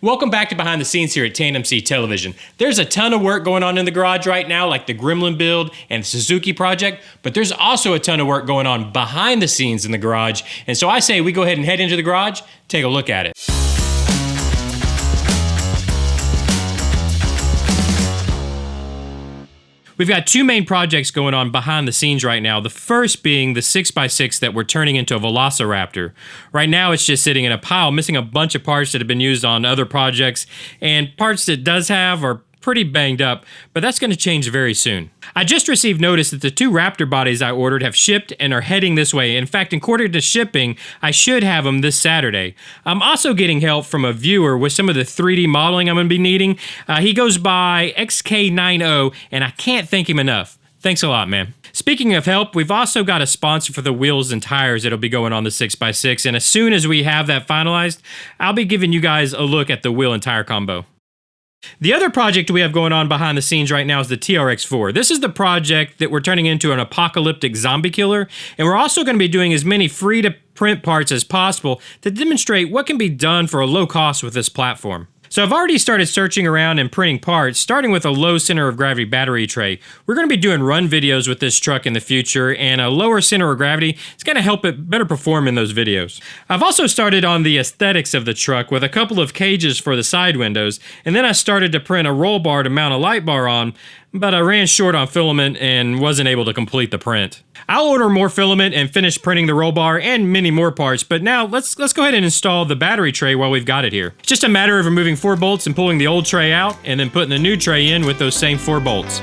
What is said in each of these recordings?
Welcome back to Behind the Scenes here at TandemCTelevision. There's a ton of work going on in the garage right now, like the Gremlin build and the Suzuki project, but there's also a ton of work going on behind the scenes in the garage, and so I say we go ahead and head into the garage, take a look at it. We've got two main projects going on behind the scenes right now. The first being the 6x6 that we're turning into a Velociraptor. Right now it's just sitting in a pile, missing a bunch of parts that have been used on other projects, and parts that it does have are pretty banged up, but that's going to change very soon. I just received notice that the two Raptor bodies I ordered have shipped and are heading this way. In fact, according to shipping, I should have them this Saturday. I'm also getting help from a viewer with some of the 3D modeling I'm going to be needing. He goes by XK90, and I can't thank him enough. Thanks a lot, man. Speaking of help, we've also got a sponsor for the wheels and tires that'll be going on the 6x6, and as soon as we have that finalized, I'll be giving you guys a look at the wheel and tire combo. The other project we have going on behind the scenes right now is the TRX4. This is the project that we're turning into an apocalyptic zombie killer, and we're also going to be doing as many free-to-print parts as possible to demonstrate what can be done for a low cost with this platform. So I've already started searching around and printing parts, starting with a low center of gravity battery tray. We're going to be doing run videos with this truck in the future, and a lower center of gravity is going to help it better perform in those videos. I've also started on the aesthetics of the truck with a couple of cages for the side windows, and then I started to print a roll bar to mount a light bar on, but I ran short on filament and wasn't able to complete the print. I'll order more filament and finish printing the roll bar and many more parts, but now let's go ahead and install the battery tray while we've got it here. It's just a matter of removing 4 bolts and pulling the old tray out, and then putting the new tray in with those same 4 bolts.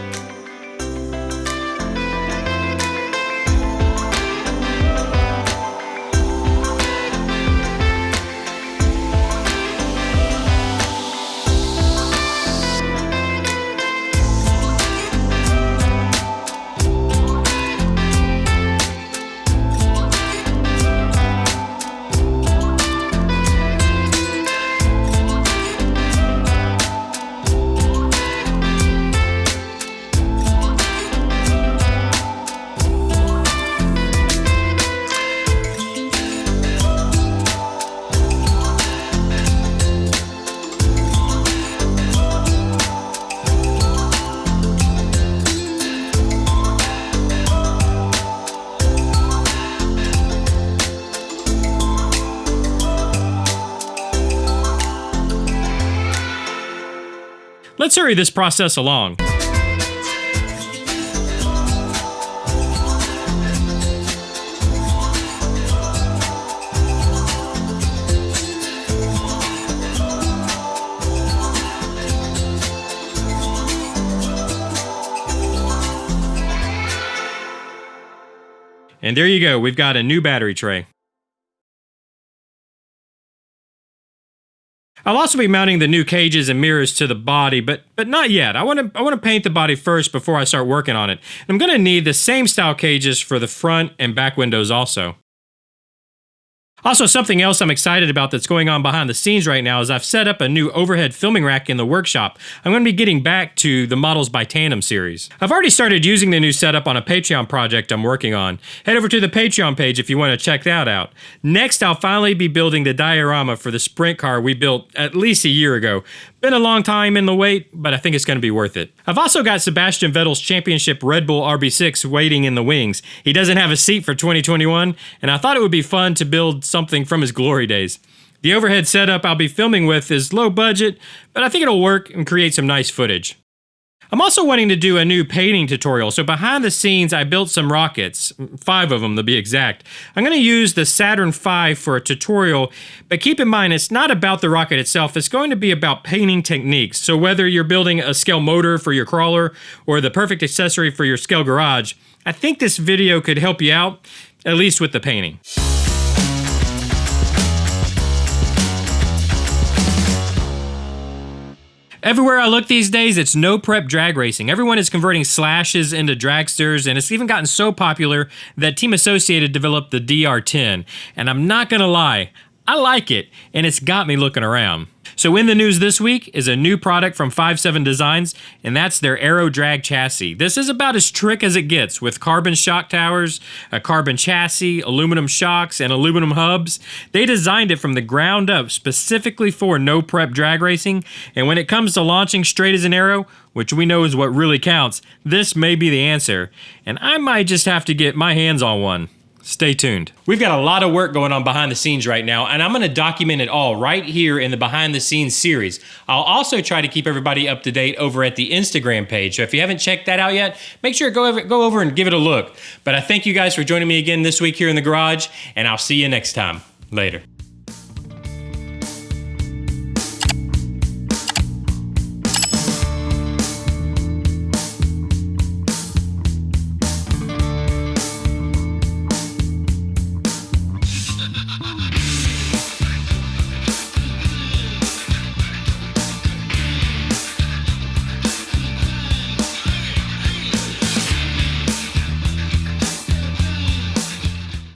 Let's hurry this process along. And there you go, we've got a new battery tray. I'll also be mounting the new cages and mirrors to the body, but not yet. I want to paint the body first before I start working on it. I'm going to need the same style cages for the front and back windows also. Also, something else I'm excited about that's going on behind the scenes right now is I've set up a new overhead filming rack in the workshop. I'm going to be getting back to the Models by Tandem series. I've already started using the new setup on a Patreon project I'm working on. Head over to the Patreon page if you want to check that out. Next, I'll finally be building the diorama for the sprint car we built at least a year ago. Been a long time in the wait, but I think it's going to be worth it. I've also got Sebastian Vettel's championship Red Bull RB6 waiting in the wings. He doesn't have a seat for 2021, and I thought it would be fun to build something from his glory days. The overhead setup I'll be filming with is low budget, but I think it'll work and create some nice footage. I'm also wanting to do a new painting tutorial, so behind the scenes I built some rockets, 5 of them to be exact. I'm going to use the Saturn V for a tutorial, but keep in mind it's not about the rocket itself, it's going to be about painting techniques. So whether you're building a scale motor for your crawler or the perfect accessory for your scale garage, I think this video could help you out, at least with the painting. Everywhere I look these days, it's no prep drag racing. Everyone is converting slashes into dragsters, and it's even gotten so popular that Team Associated developed the DR10. And I'm not gonna lie, I like it, and it's got me looking around. So in the news this week is a new product from 5.7 Designs, and that's their Aero Drag chassis. This is about as trick as it gets, with carbon shock towers, a carbon chassis, aluminum shocks, and aluminum hubs. They designed it from the ground up specifically for no-prep drag racing, and when it comes to launching straight as an arrow, which we know is what really counts, this may be the answer, and I might just have to get my hands on one. Stay tuned. We've got a lot of work going on behind the scenes right now, and I'm going to document it all right here in the behind the scenes series. I'll also try to keep everybody up to date over at the Instagram page. So if you haven't checked that out yet, make sure to go over and give it a look. But I thank you guys for joining me again this week here in the garage, and I'll see you next time. Later.